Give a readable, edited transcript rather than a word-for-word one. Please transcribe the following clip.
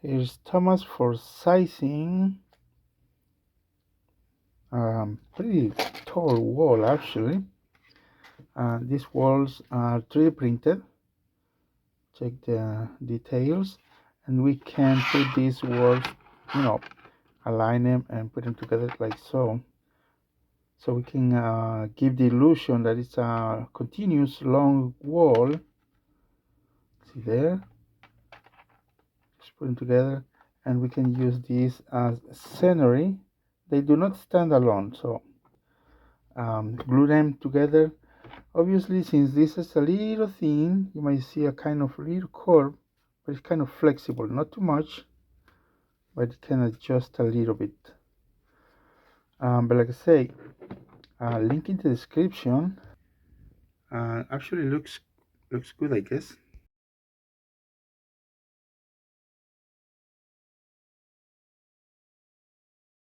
Here's Thomas for sizing. Pretty tall wall actually. These walls are 3D printed. Check the details, and we can put these walls, align them and put them together like so. So we can give the illusion that it's a continuous long wall. See there? Just put them together, and we can use these as scenery. They do not stand alone, so glue them together. Obviously, since this is a little thin, you might see a kind of little curve, but it's kind of flexible, not too much, but it can adjust a little bit. But like I say, link in the description. Actually looks good, I guess.